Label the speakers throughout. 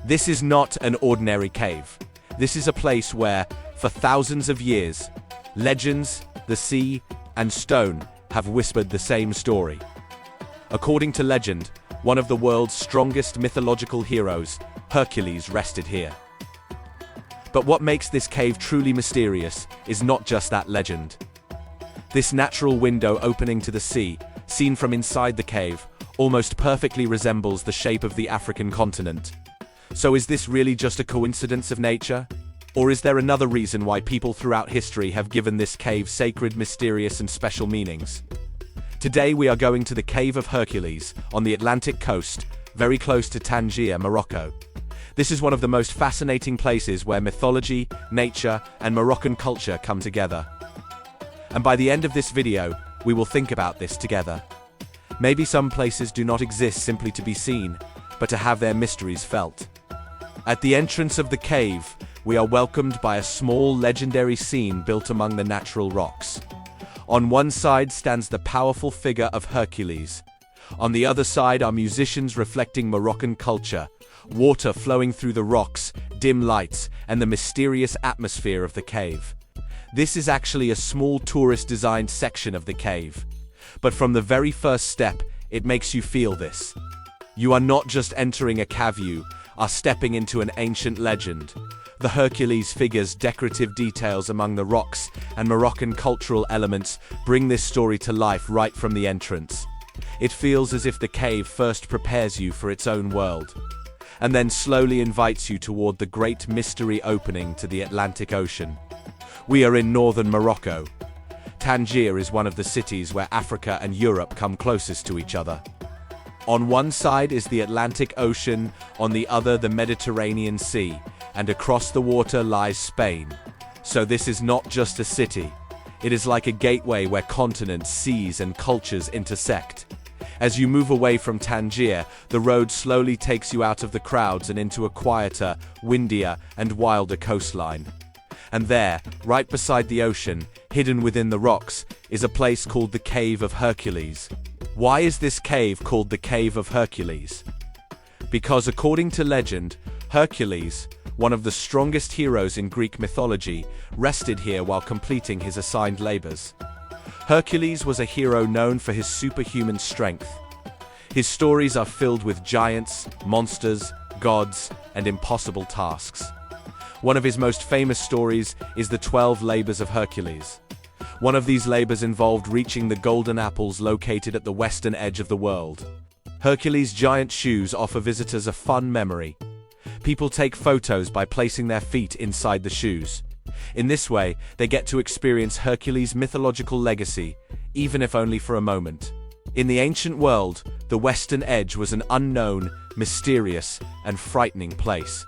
Speaker 1: This is not an ordinary cave. This is a place where, for thousands of years, legends, the sea, and stone have whispered the same story. According to legend, one of the world's strongest mythological heroes, Hercules, rested here. But what makes this cave truly mysterious is not just that legend. This natural window opening to the sea, seen from inside the cave, almost perfectly resembles the shape of the African continent. So is this really just a coincidence of nature? Or is there another reason why people throughout history have given this cave sacred, mysterious, and special meanings? Today we are going to the Cave of Hercules on the Atlantic coast, very close to Tangier, Morocco. This is one of the most fascinating places where mythology, nature, and Moroccan culture come together. And by the end of this video, we will think about this together. Maybe some places do not exist simply to be seen, but to have their mysteries felt. At the entrance of the cave, we are welcomed by a small legendary scene built among the natural rocks. On one side stands the powerful figure of Hercules. On the other side are musicians reflecting Moroccan culture, water flowing through the rocks, dim lights, and the mysterious atmosphere of the cave. This is actually a small tourist-designed section of the cave. But from the very first step, it makes you feel this. You are not just entering a cave, you are stepping into an ancient legend. The Hercules figure's decorative details among the rocks and Moroccan cultural elements bring this story to life right from the entrance. It feels as if the cave first prepares you for its own world, and then slowly invites you toward the great mystery opening to the Atlantic Ocean. We are in northern Morocco. Tangier is one of the cities where Africa and Europe come closest to each other. On one side is the Atlantic Ocean, on the other the Mediterranean Sea, and across the water lies Spain. So this is not just a city. It is like a gateway where continents, seas, and cultures intersect. As you move away from Tangier, the road slowly takes you out of the crowds and into a quieter, windier, and wilder coastline. And there, right beside the ocean, hidden within the rocks, is a place called the Cave of Hercules. Why is this cave called the Cave of Hercules? Because according to legend, Hercules, one of the strongest heroes in Greek mythology, rested here while completing his assigned labors. Hercules was a hero known for his superhuman strength. His stories are filled with giants, monsters, gods, and impossible tasks. One of his most famous stories is the 12 labors of Hercules. One of these labors involved reaching the golden apples located at the western edge of the world. Hercules' giant shoes offer visitors a fun memory. People take photos by placing their feet inside the shoes. In this way, they get to experience Hercules' mythological legacy, even if only for a moment. In the ancient world, the western edge was an unknown, mysterious, and frightening place.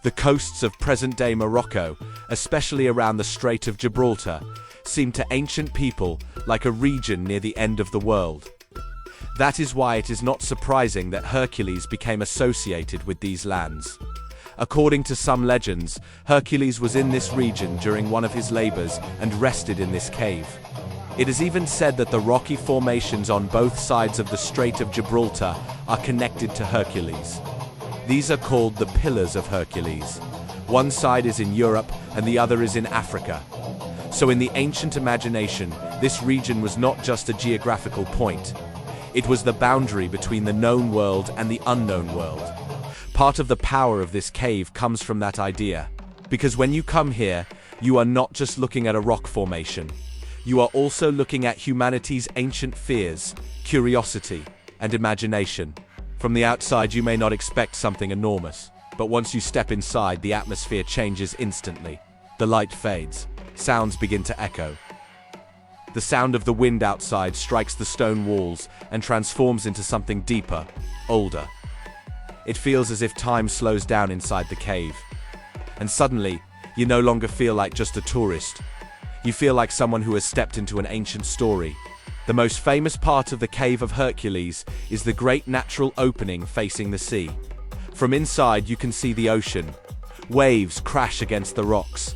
Speaker 1: The coasts of present-day Morocco, especially around the Strait of Gibraltar, seemed to ancient people like a region near the end of the world. That is why it is not surprising that Hercules became associated with these lands. According to some legends, Hercules was in this region during one of his labors and rested in this cave. It is even said that the rocky formations on both sides of the Strait of Gibraltar are connected to Hercules. These are called the Pillars of Hercules. One side is in Europe and the other is in Africa. So in the ancient imagination, this region was not just a geographical point. It was the boundary between the known world and the unknown world. Part of the power of this cave comes from that idea. Because when you come here, you are not just looking at a rock formation. You are also looking at humanity's ancient fears, curiosity, and imagination. From the outside, you may not expect something enormous, but once you step inside, the atmosphere changes instantly. The light fades. Sounds begin to echo. The sound of the wind outside strikes the stone walls and transforms into something deeper, older. It feels as if time slows down inside the cave. And suddenly, you no longer feel like just a tourist. You feel like someone who has stepped into an ancient story. The most famous part of the Cave of Hercules is the great natural opening facing the sea. From inside, you can see the ocean. Waves crash against the rocks.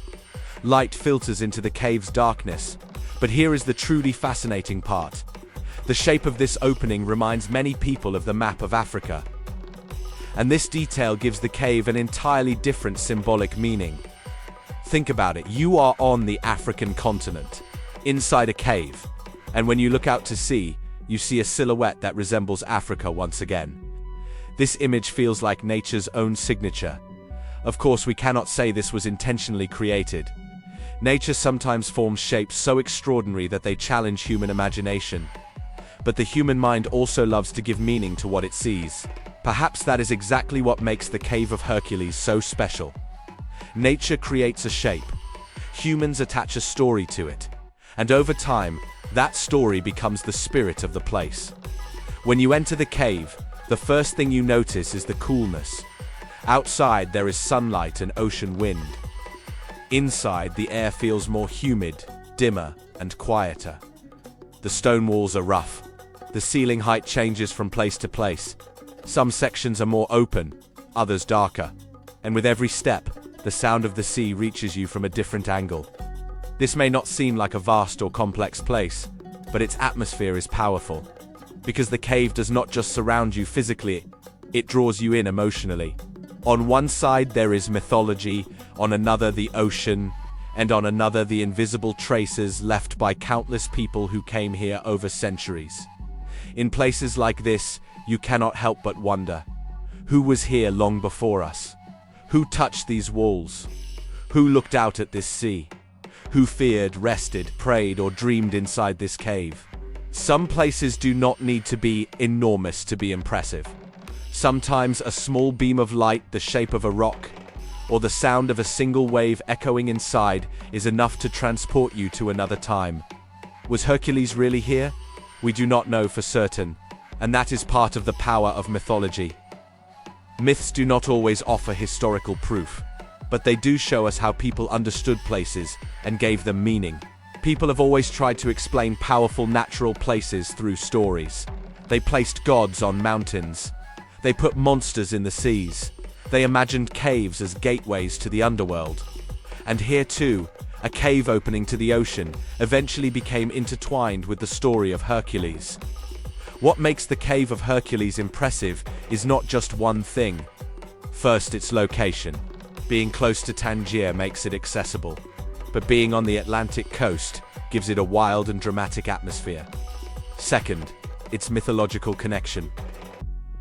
Speaker 1: Light filters into the cave's darkness. But here is the truly fascinating part. The shape of this opening reminds many people of the map of Africa. And this detail gives the cave an entirely different symbolic meaning. Think about it, you are on the African continent, inside a cave, and when you look out to sea, you see a silhouette that resembles Africa once again. This image feels like nature's own signature. Of course, we cannot say this was intentionally created. Nature sometimes forms shapes so extraordinary that they challenge human imagination. But the human mind also loves to give meaning to what it sees. Perhaps that is exactly what makes the Cave of Hercules so special. Nature creates a shape. Humans attach a story to it. And over time, that story becomes the spirit of the place. When you enter the cave, the first thing you notice is the coolness. Outside, there is sunlight and ocean wind. Inside, the air feels more humid, dimmer, and quieter. The stone walls are rough. The ceiling height changes from place to place. Some sections are more open, others darker. And with every step, the sound of the sea reaches you from a different angle. This may not seem like a vast or complex place, but its atmosphere is powerful. Because the cave does not just surround you physically, it draws you in emotionally. On one side there is mythology, on another the ocean, and on another the invisible traces left by countless people who came here over centuries. In places like this, you cannot help but wonder, who was here long before us? Who touched these walls? Who looked out at this sea? Who feared, rested, prayed, or dreamed inside this cave? Some places do not need to be enormous to be impressive. Sometimes a small beam of light the shape of a rock, or the sound of a single wave echoing inside is enough to transport you to another time. Was Hercules really here? We do not know for certain, and that is part of the power of mythology. Myths do not always offer historical proof, but they do show us how people understood places and gave them meaning. People have always tried to explain powerful natural places through stories. They placed gods on mountains. They put monsters in the seas. They imagined caves as gateways to the underworld. And here too, a cave opening to the ocean eventually became intertwined with the story of Hercules. What makes the Cave of Hercules impressive is not just one thing. First, its location. Being close to Tangier makes it accessible, but being on the Atlantic coast gives it a wild and dramatic atmosphere. Second, its mythological connection.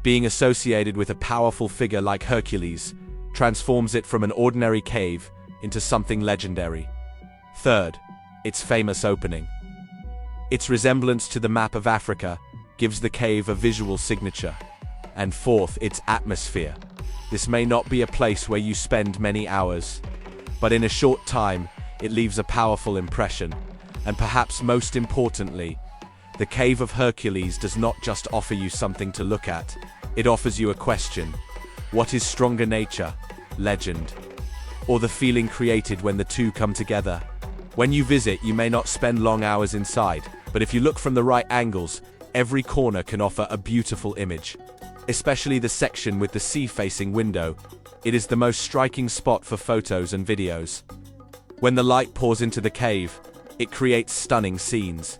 Speaker 1: Being associated with a powerful figure like Hercules transforms it from an ordinary cave into something legendary. Third, its famous opening. Its resemblance to the map of Africa gives the cave a visual signature. And fourth, its atmosphere. This may not be a place where you spend many hours, but in a short time, it leaves a powerful impression. And perhaps most importantly, the Cave of Hercules does not just offer you something to look at, it offers you a question. What is stronger, nature, legend, or the feeling created when the two come together? When you visit, you may not spend long hours inside, but if you look from the right angles, every corner can offer a beautiful image. Especially the section with the sea-facing window. It is the most striking spot for photos and videos. When the light pours into the cave, it creates stunning scenes.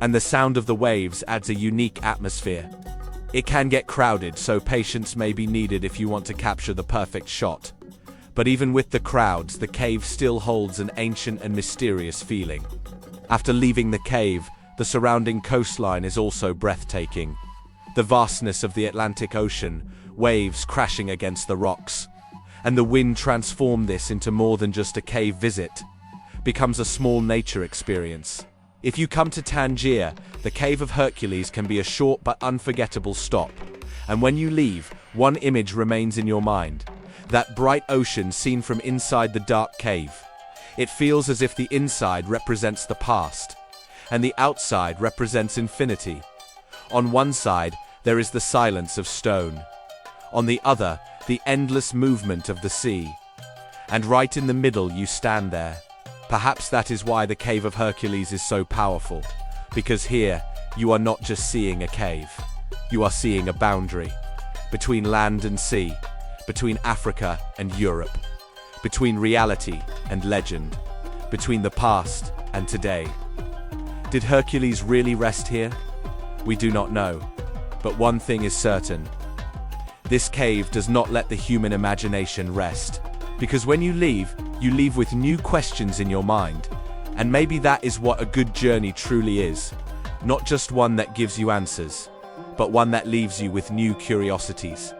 Speaker 1: And the sound of the waves adds a unique atmosphere. It can get crowded, so patience may be needed if you want to capture the perfect shot. But even with the crowds, the cave still holds an ancient and mysterious feeling. After leaving the cave, the surrounding coastline is also breathtaking. The vastness of the Atlantic Ocean, waves crashing against the rocks, and the wind transform this into more than just a cave visit, becomes a small nature experience. If you come to Tangier, the Cave of Hercules can be a short but unforgettable stop. And when you leave, one image remains in your mind. That bright ocean seen from inside the dark cave. It feels as if the inside represents the past, and the outside represents infinity. On one side, there is the silence of stone. On the other, the endless movement of the sea. And right in the middle you stand there. Perhaps that is why the Cave of Hercules is so powerful. Because here, you are not just seeing a cave. You are seeing a boundary. Between land and sea. Between Africa and Europe. Between reality and legend. Between the past and today. Did Hercules really rest here? We do not know. But one thing is certain. this cave does not let the human imagination rest. Because when you leave with new questions in your mind. And maybe that is what a good journey truly is. Not just one that gives you answers, but one that leaves you with new curiosities.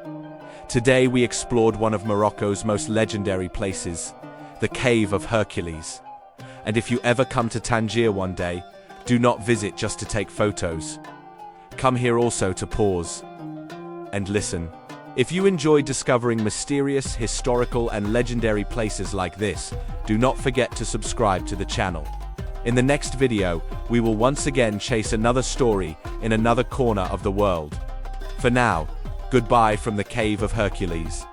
Speaker 1: Today we explored one of Morocco's most legendary places, the Cave of Hercules. And if you ever come to Tangier one day, do not visit just to take photos. Come here also to pause and listen. If you enjoy discovering mysterious, historical, and legendary places like this, do not forget to subscribe to the channel. In the next video, we will once again chase another story in another corner of the world. For now, goodbye from the Cave of Hercules.